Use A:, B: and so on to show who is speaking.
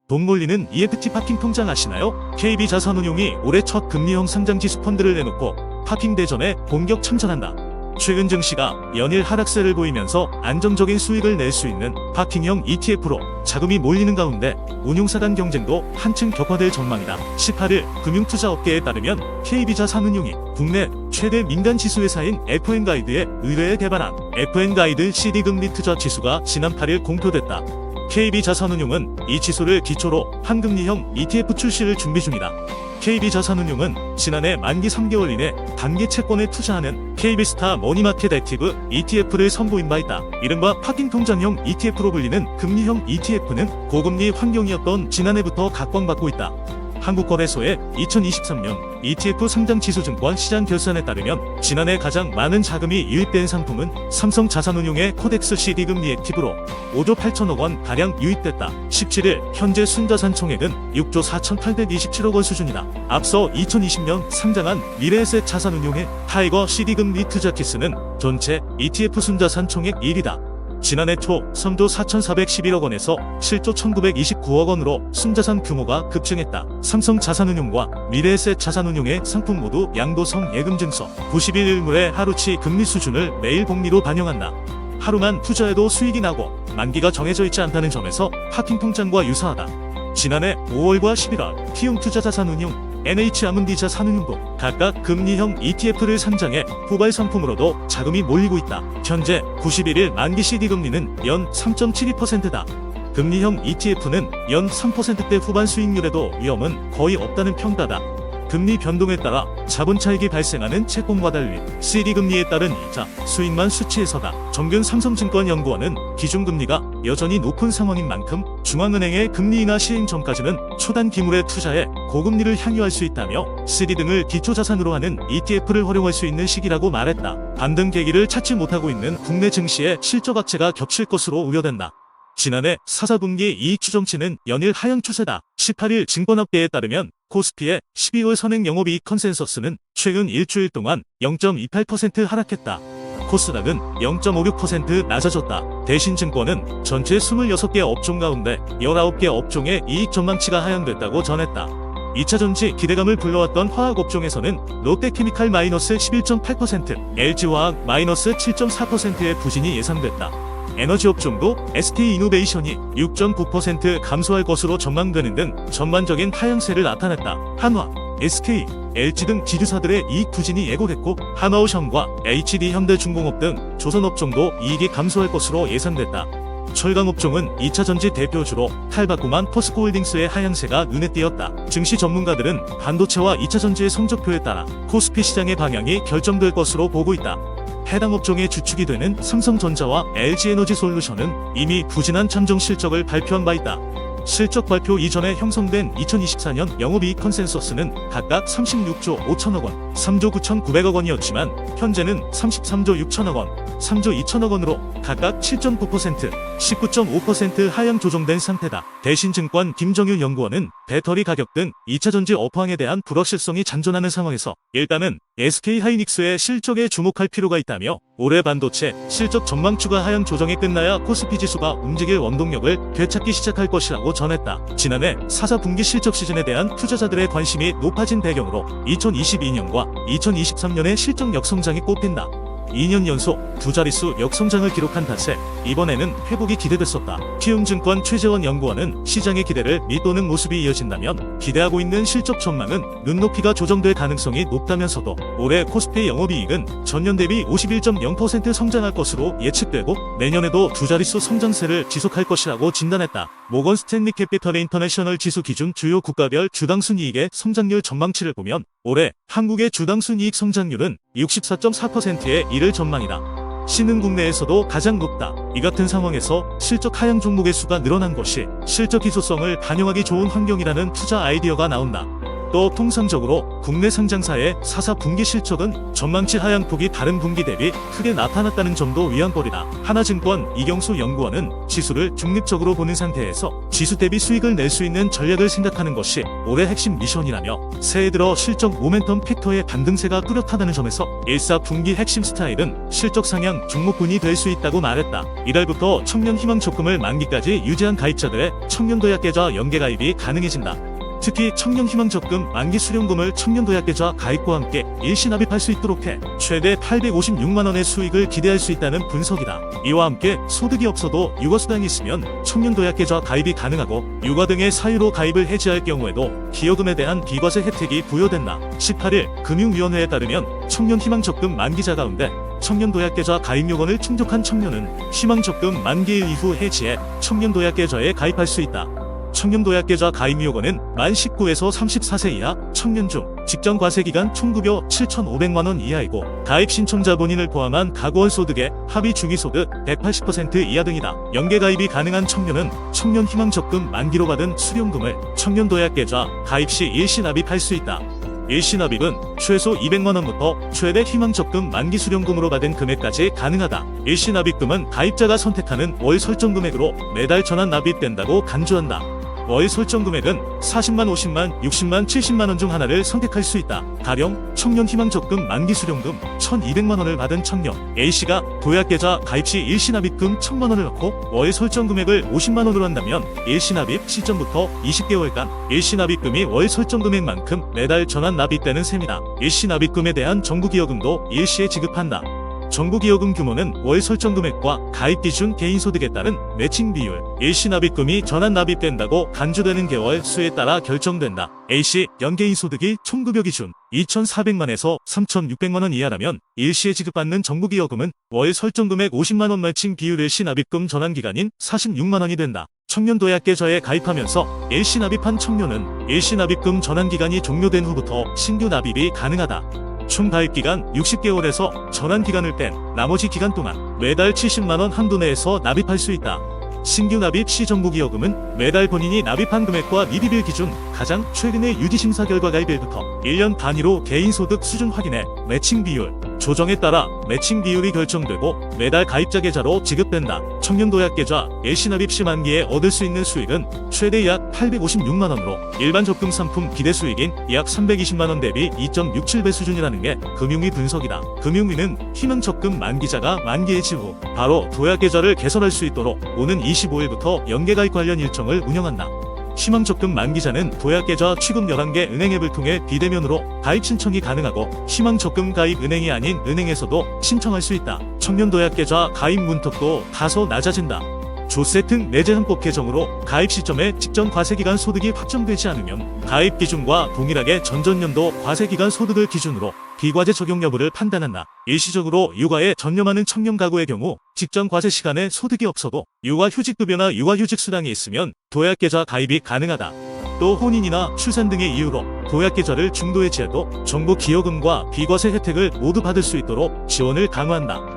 A: 돈 몰리는 EFT 파킹 통장 아시나요? KB자산운용이 올해 첫 금리형 상장지수 펀드를 내놓고 파킹 대전에 본격 참전한다. 최근 증시가 연일 하락세를 보이면서 안정적인 수익을 낼 수 있는 파킹형 ETF로 자금이 몰리는 가운데 운용사 간 경쟁도 한층 격화될 전망이다. 18일 금융투자업계에 따르면 KB자산운용이 국내 최대 민간 지수회사인 FN가이드에 의뢰해 개발한 FN가이드 CD금리 투자 지수가 지난 8일 공표됐다. KB자산운용은 이 지수를 기초로 한금리형 ETF 출시를 준비 중이다. KB자산운용은 지난해 만기 3개월 이내 단기 채권에 투자하는 KB스타 머니마켓 액티브 ETF를 선보인 바 있다. 이른바 파킹 통장형 ETF로 불리는 금리형 ETF는 고금리 환경이었던 지난해부터 각광받고 있다. 한국거래소의 2023년 ETF 상장지수증권 시장 결산에 따르면 지난해 가장 많은 자금이 유입된 상품은 삼성자산운용의 코덱스 CD금리 액티브로 5조 8천억 원 가량 유입됐다. 17일 현재 순자산 총액은 6조 4,827억 원 수준이다. 앞서 2020년 상장한 미래에셋 자산운용의 타이거 CD금리 투자키스는 전체 ETF 순자산 총액 1위다. 지난해 초 3조 4,411억 원에서 7조 1,929억 원으로 순자산 규모가 급증했다. 삼성자산운용과 미래에셋 자산운용의 상품 모두 양도성 예금증서 90일 일물의 하루치 금리 수준을 매일 복리로 반영한다. 하루만 투자해도 수익이 나고 만기가 정해져 있지 않다는 점에서 파킹 통장과 유사하다. 지난해 5월과 11월 키움투자자산운용, NH아문디자산운용도 각각 금리형 ETF를 상장해 후발 상품으로도 자금이 몰리고 있다. 현재 91일 만기 CD금리는 연 3.72%다. 금리형 ETF는 연 3%대 후반 수익률에도 위험은 거의 없다는 평가다. 금리 변동에 따라 자본 차익이 발생하는 채권과 달리 CD금리에 따른 이자, 수익만 수치해서다. 정균 삼성증권연구원은 기준금리가 여전히 높은 상황인 만큼 중앙은행의 금리 인하 시행 전까지는 초단 기물에 투자해 고금리를 향유할 수 있다며 CD 등을 기초자산으로 하는 ETF를 활용할 수 있는 시기라고 말했다. 반등 계기를 찾지 못하고 있는 국내 증시의 실적 악재가 겹칠 것으로 우려된다. 지난해 4분기 이익 추정치는 연일 하향 추세다. 18일 증권업계에 따르면 코스피의 12월 선행 영업이익 컨센서스는 최근 일주일 동안 0.28% 하락했다. 코스닥은 0.56% 낮아졌다. 대신증권은 전체 26개 업종 가운데 19개 업종의 이익 전망치가 하향됐다고 전했다. 2차전지 기대감을 불러왔던 화학업종에서는 롯데케미칼 마이너스 11.8%, LG화학 마이너스 7.4%의 부진이 예상됐다. 에너지업종도 SK이노베이션이 6.9% 감소할 것으로 전망되는 등 전반적인 하향세를 나타냈다. 한화, SK, LG 등 지주사들의 이익 부진이 예고됐고 한화오션과 HD현대중공업 등 조선업종도 이익이 감소할 것으로 예상됐다. 철강업종은 2차전지 대표주로 탈바꿈한 포스코홀딩스의 하향세가 눈에 띄었다. 증시 전문가들은 반도체와 2차전지의 성적표에 따라 코스피 시장의 방향이 결정될 것으로 보고 있다. 해당 업종의 주축이 되는 삼성전자와 LG에너지솔루션은 이미 부진한 잠정 실적을 발표한 바 있다. 실적 발표 이전에 형성된 2024년 영업이익 컨센서스는 각각 36조 5천억 원, 3조 9,900억 원이었지만 현재는 33조 6천억 원, 3조 2천억 원으로 각각 7.9%, 19.5% 하향 조정된 상태다. 대신증권 김정윤 연구원은 배터리 가격 등 2차전지 업황에 대한 불확실성이 잔존하는 상황에서 일단은 SK하이닉스의 실적에 주목할 필요가 있다며 올해 반도체 실적 전망추가 하향 조정이 끝나야 코스피 지수가 움직일 원동력을 되찾기 시작할 것이라고 전했다. 지난해 4분기 실적 시즌에 대한 투자자들의 관심이 높아진 배경으로 2022년과 2023년의 실적 역성장이 꼽힌다. 2년 연속 두 자릿수 역성장을 기록한 탓에 이번에는 회복이 기대됐었다. 키움증권 최재원 연구원은 시장의 기대를 밑도는 모습이 이어진다면 기대하고 있는 실적 전망은 눈높이가 조정될 가능성이 높다면서도 올해 코스피 영업이익은 전년 대비 51.0% 성장할 것으로 예측되고 내년에도 두 자릿수 성장세를 지속할 것이라고 진단했다. 모건 스탠리 캐피털 인터내셔널 지수 기준 주요 국가별 주당 순이익의 성장률 전망치를 보면 올해 한국의 주당 순이익 성장률은 64.4%에 이를 전망이다. 신흥국 내에서도 가장 높다. 이 같은 상황에서 실적 하향 종목의 수가 늘어난 것이 실적 희소성을 반영하기 좋은 환경이라는 투자 아이디어가 나온다. 또 통상적으로 국내 상장사의 사사 분기 실적은 전망치 하향폭이 다른 분기 대비 크게 나타났다는 점도 위안거리다. 하나증권 이경수 연구원은 지수를 중립적으로 보는 상태에서 지수 대비 수익을 낼 수 있는 전략을 생각하는 것이 올해 핵심 미션이라며 새해 들어 실적 모멘텀 팩터의 반등세가 뚜렷하다는 점에서 1사 분기 핵심 스타일은 실적 상향 종목군이 될 수 있다고 말했다. 이달부터 청년 희망 적금을 만기까지 유지한 가입자들의 청년도약계좌 연계가입이 가능해진다. 특히 청년희망 적금 만기 수령금을 청년도약계좌 가입과 함께 일시 납입할 수 있도록 해 최대 856만원의 수익을 기대할 수 있다는 분석이다. 이와 함께 소득이 없어도 육아수당이 있으면 청년도약계좌 가입이 가능하고 육아 등의 사유로 가입을 해지할 경우에도 기여금에 대한 비과세 혜택이 부여된다. 18일 금융위원회에 따르면 청년희망 적금 만기자 가운데 청년도약계좌 가입 요건을 충족한 청년은 희망적금 만기일 이후 해지해 청년도약계좌에 가입할 수 있다. 청년도약계좌 가입 요건은 만 19에서 34세 이하 청년 중 직전 과세기간 총급여 7,500만원 이하이고 가입 신청자 본인을 포함한 가구원 소득의 합의 중위소득 180% 이하 등이다. 연계가입이 가능한 청년은 청년희망적금 만기로 받은 수령금을 청년도약계좌 가입 시 일시 납입할 수 있다. 일시 납입은 최소 200만원부터 최대 희망적금 만기 수령금으로 받은 금액까지 가능하다. 일시 납입금은 가입자가 선택하는 월 설정 금액으로 매달 전환 납입된다고 간주한다. 월 설정 금액은 40만, 50만, 60만, 70만원 중 하나를 선택할 수 있다. 가령 청년희망적금 만기 수령금 1,200만원을 받은 청년 A씨가 도약계좌 가입 시 일시 납입금 1,000만원을 넣고 월 설정 금액을 50만원으로 한다면 일시 납입 시점부터 20개월간 일시 납입금이 월 설정 금액만큼 매달 전환 납입되는 셈이다. 일시 납입금에 대한 정부기여금도 일시에 지급한다. 정부기여금 규모는 월 설정 금액과 가입 기준 개인소득에 따른 매칭 비율, 일시 납입금이 전환 납입된다고 간주되는 개월 수에 따라 결정된다. A씨 연개인 소득이 총급여 기준 2,400만에서 3,600만원 이하라면 일시에 지급받는 정부기여금은 월 설정 금액 50만원 매칭 비율 일시 납입금 전환 기간인 46만원이 된다. 청년도약계좌에 가입하면서 일시 납입한 청년은 일시 납입금 전환 기간이 종료된 후부터 신규 납입이 가능하다. 총 가입기간 60개월에서 전환기간을 뺀 나머지 기간 동안 매달 70만원 한도 내에서 납입할 수 있다. 신규 납입 시 정부기여금은 매달 본인이 납입한 금액과 납입일 기준 가장 최근의 유지심사 결과 가입일부터 1년 단위로 개인소득 수준 확인해 매칭 비율 조정에 따라 매칭 비율이 결정되고 매달 가입자 계좌로 지급된다. 청년도약계좌 일시 납입 시 만기에 얻을 수 있는 수익은 최대 약 856만원으로 일반 적금 상품 기대수익인 약 320만원 대비 2.67배 수준이라는 게 금융위 분석이다. 금융위는 희망적금 만기자가 만기해지 후 바로 도약계좌를 개설할 수 있도록 오는 25일부터 연계가입 관련 일정을 운영한다. 희망적금 만기자는 도약계좌 취급 11개 은행 앱을 통해 비대면으로 가입 신청이 가능하고 희망적금 가입 은행이 아닌 은행에서도 신청할 수 있다. 청년도약계좌 가입 문턱도 다소 낮아진다. 조세특 내재헌법 개정으로 가입 시점에 직전 과세기간 소득이 확정되지 않으면 가입 기준과 동일하게 전전년도 과세기간 소득을 기준으로 비과세 적용 여부를 판단한다. 일시적으로 육아에 전념하는 청년 가구의 경우 직전 과세 시간에 소득이 없어도 육아휴직급여나 육아휴직수당이 있으면 도약계좌 가입이 가능하다. 또 혼인이나 출산 등의 이유로 도약계좌를 중도해지해도 정부 기여금과 비과세 혜택을 모두 받을 수 있도록 지원을 강화한다.